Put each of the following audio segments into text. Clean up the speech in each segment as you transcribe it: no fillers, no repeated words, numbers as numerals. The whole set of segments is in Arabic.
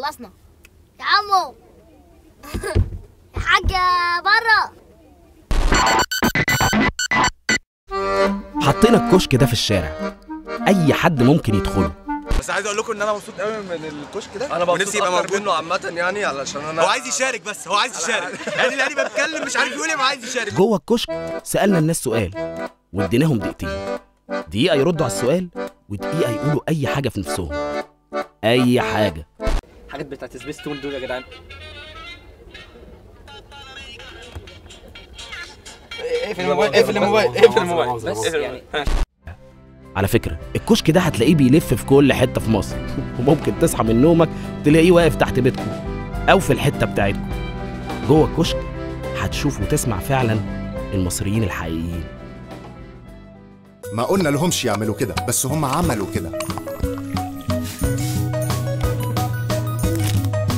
خلصنا يا عمو. يا حاجة بره. حطينا الكشك ده في الشارع، اي حد ممكن يدخله. بس عايز اقول لكم ان انا مبسوط قوي من الكشك ده. انا ونفسي يبقى موجود منه عامه يعني، علشان انا هو عايز يشارك، بس هو عايز يشارك يعني بتكلم مش عارف يقول ايه، ما عايز يشارك. جوه الكشك سالنا الناس سؤال واديناهم دقيقتين، دقيقه يردوا على السؤال ودقيقه يقولوا اي حاجه في نفسهم، اي حاجه. حاجات بتاعت سبيستون دول يا جدعان. اقفل الموبايل اقفل الموبايل اقفل الموبايل بس يعني على فكره الكشك ده هتلاقيه بيلف في كل حته في مصر وممكن تصحى من نومك تلاقيه واقف تحت بيتكم او في الحته بتاعتكم. جوه الكشك هتشوف وتسمع فعلا المصريين الحقيقيين. ما قلنا لهمش يعملوا كده، بس هم عملوا كده.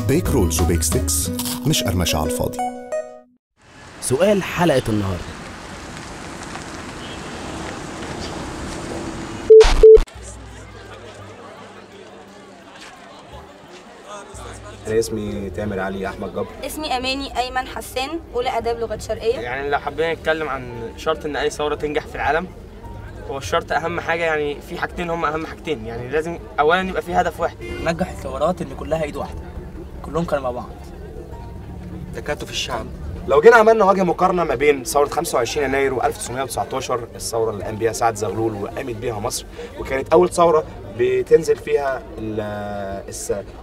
بيك رولز وبيك ستيكس، مش قرمشة على الفاضي. سؤال حلقة النهاردة: أنا اسمي تامر علي أحمد جبر. اسمي أماني أيمن حسان، أولى آداب لغات شرقية. يعني لو حبينا نتكلم عن شرط إن أي ثورة تنجح في العالم، هو الشرط أهم حاجة، يعني في حاجتين هم أهم حاجتين، يعني لازم أولاً يبقى في هدف واحد. نجح الثورات إن كلها إيد واحدة، كلهم كانوا مع بعض. تكاتف الشعب. لو جينا عملنا وجه مقارنة ما بين ثورة 25 يناير و1919، الثورة اللي قام بيها سعد زغلول وقامت بيها مصر، وكانت أول ثورة بتنزل فيها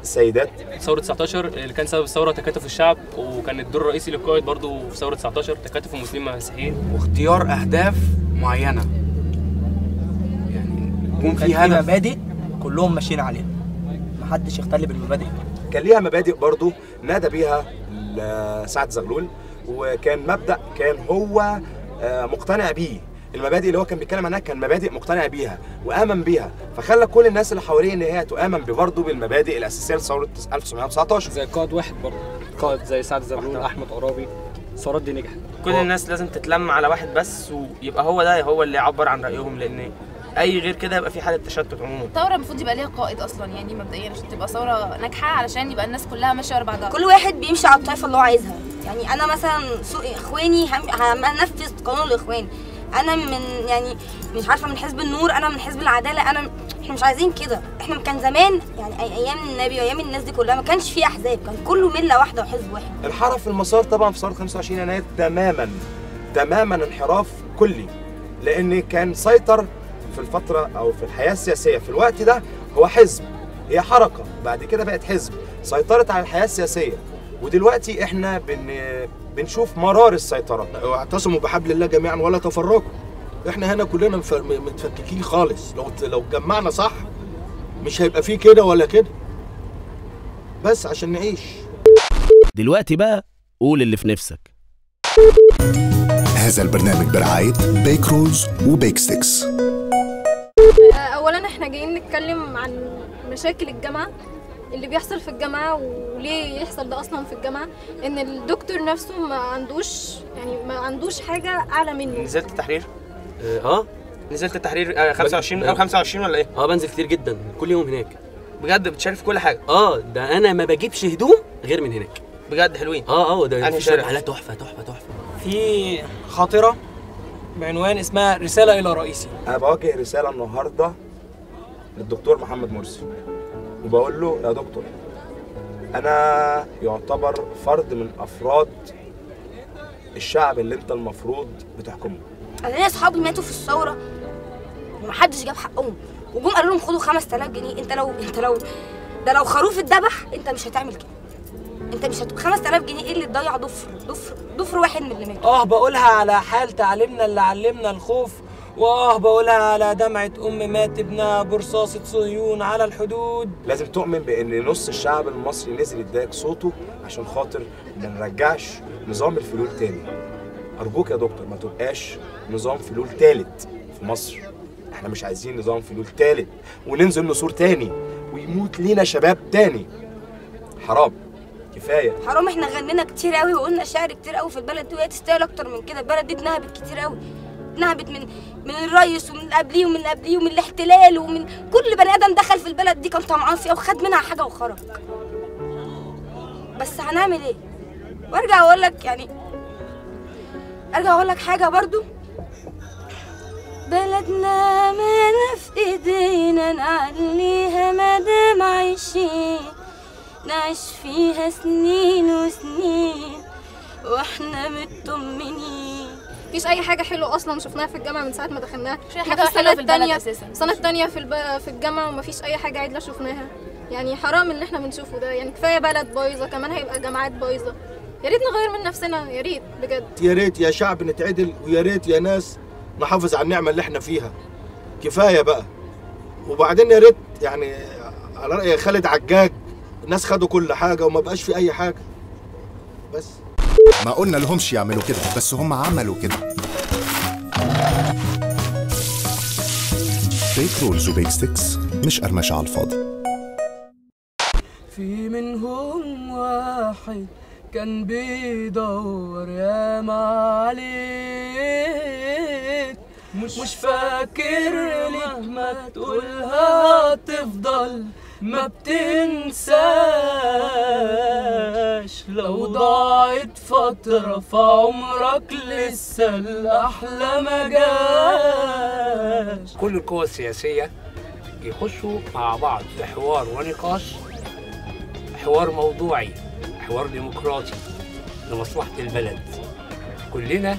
السيدات. ثورة 19 اللي كان سبب الثورة تكاتف الشعب، وكان الدور الرئيسي للقائد برضه في ثورة 19 تكاتف المسلمين مع المسيحيين، واختيار أهداف معينة، يعني يكون في هدف، مبادئ كلهم ماشيين عليها، محدش يختل بالمبادئ. كان ليها مبادئ برضه نادى بيها سعد زغلول، وكان مبدأ كان هو مقتنع بيه. المبادئ اللي هو كان بيتكلم عنها كان مبادئ مقتنع بيها وآمن بيها، فخلى كل الناس اللي حواليه ان هي تؤمن برضه بالمبادئ الأساسية لثورة 1919. زي قائد واحد برضه، قائد زي سعد زغلول، أحمد عرابي، الثورات دي نجحت. كل الناس لازم تتلم على واحد بس، ويبقى هو اللي يعبر عن رأيهم، لأن اي غير كده يبقى في حاله تشتت عموما. الثوره المفروض يبقى ليها قائد اصلا، يعني مبدئيا عشان تبقى ثوره ناجحه، علشان يبقى الناس كلها ماشيه ورا بعضها، كل واحد بيمشي على الطائفه اللي هو عايزها. يعني انا مثلا سوق اخواني هنفذ قانون الاخوان، انا من يعني مش عارفه من حزب النور، انا من حزب العداله، احنا مش عايزين كده. احنا كان زمان يعني ايام النبي وايام الناس دي كلها ما كانش في احزاب، كان كله مله واحده وحزب واحد. انحرف المسار طبعا في ثوره 25 يناير تماما انحراف كلي، لان كان سيطر في الفترة أو في الحياة السياسية في الوقت ده هو حزب، هي حركة بعد كده بقت حزب سيطرت على الحياة السياسية، ودلوقتي احنا بنشوف مرار السيطرة. واعتصموا بحبل الله جميعا ولا تفرقوا. احنا هنا كلنا متفككين خالص، لو اتجمعنا صح مش هيبقى فيه كده ولا كده، بس عشان نعيش. دلوقتي بقى قول اللي في نفسك. هذا البرنامج برعاية بيك رولز وبيك ستيكس. اولا احنا جايين نتكلم عن مشاكل الجامعه، اللي بيحصل في الجامعه وليه يحصل ده اصلا في الجامعه، ان الدكتور نفسه ما عندوش حاجه اعلى منه. نزلت التحرير؟ نزلت التحرير 25 او 25 ولا ايه؟ بنزل كتير جدا، كل يوم هناك. بجد بتشارك في كل حاجه؟ ده انا ما بجيبش هدوم غير من هناك. بجد حلوين؟ ده في شويه حالات تحفه. في خاطره بعنوان اسمها رسالة إلى رئيسي. أنا بوجه رسالة النهاردة للدكتور محمد مرسي، وبقول له يا دكتور، أنا يعتبر فرد من أفراد الشعب اللي أنت المفروض بتحكمه. أنا ليا أصحابي ماتوا في الثورة ومحدش جاب حقهم، وجم قالوا لهم خدوا 5000 جنيه، أنت لو خروف اتذبح أنت مش هتعمل كده. انت مش 5000 جنيه ايه اللي تضيع ضفر واحد من اللي مات؟ بقولها على حال تعليمنا اللي علمنا الخوف، بقولها على دمعة مات ابنها برصاصة صهيون على الحدود. لازم تؤمن بان نص الشعب المصري نزل يداك صوته عشان خاطر ما نرجعش نظام الفلول تاني. ارجوك يا دكتور ما تبقاش نظام فلول تالت في مصر. احنا مش عايزين نظام فلول تالت وننزل نصور تاني ويموت لينا شباب تاني. حرام، كفايه حرام. احنا غنينا كتير قوي وقلنا شعر كتير قوي في البلد دي، وهي تستاهل اكتر من كده. البلد دي اتنهبت كتير قوي، اتنهبت من الريس ومن اللي قبليه ومن اللي قبليه ومن الاحتلال ومن كل بني ادم دخل في البلد دي كان طمعان فيها وخد منها حاجه وخرج. بس هنعمل ايه؟ وارجع اقول لك يعني ارجع اقول لك حاجه برضو، بلدنا ما في ايدينا نعليها مادام عايشين، نعيش فيها سنين وسنين واحنا مطمنين. مفيش اي حاجه حلوه اصلا شفناها في الجامعه من ساعه ما دخلناها. مفيش حاجه حلوه في البلد اساسا. سنه تانية في الجامعه ومفيش اي حاجه عدله شفناها. يعني حرام اللي احنا بنشوفه ده، يعني كفايه بلد بايظه كمان هيبقى جامعات بايظه. يا ريت نغير من نفسنا، يا ريت بجد. يا ريت يا شعب نتعدل، ويا ريت يا ناس نحافظ على النعمه اللي احنا فيها. كفايه بقى. وبعدين يا ريت يعني على رأي خالد عجاج، الناس خدوا كل حاجه وما بقاش في اي حاجه. بس ما قلنا لهمش يعملوا كده بس هم عملوا كده. فيك رولز وبيك ستيكس مش قرمشه على الفاضي. في منهم واحد كان بيدور ياما عليك، مش فاكر مهما تقولها تفضل ما بتنساش. لو ضاعت فترة في عمرك لسه الأحلى ما جاش. كل القوى السياسية يخشوا مع بعض في حوار ونقاش، حوار موضوعي، حوار ديمقراطي لمصلحة البلد. كلنا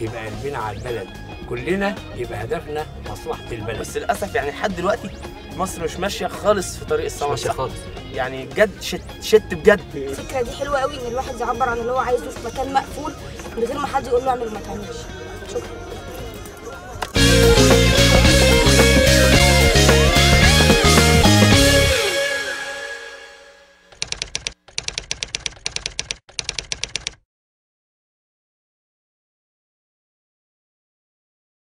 يبقى قلبنا على البلد، كلنا يبقى هدفنا مصلحة البلد. بس للأسف يعني لحد دلوقتي مصر مش ماشية خالص في طريق الثورة. ماشية خالص يعني بجد شت بجد. الفكرة دي حلوة قوي، إن الواحد يعبر عن اللي هو عايزه في مكان مقفول من غير ما حد يقول له اعمل وما تعملش.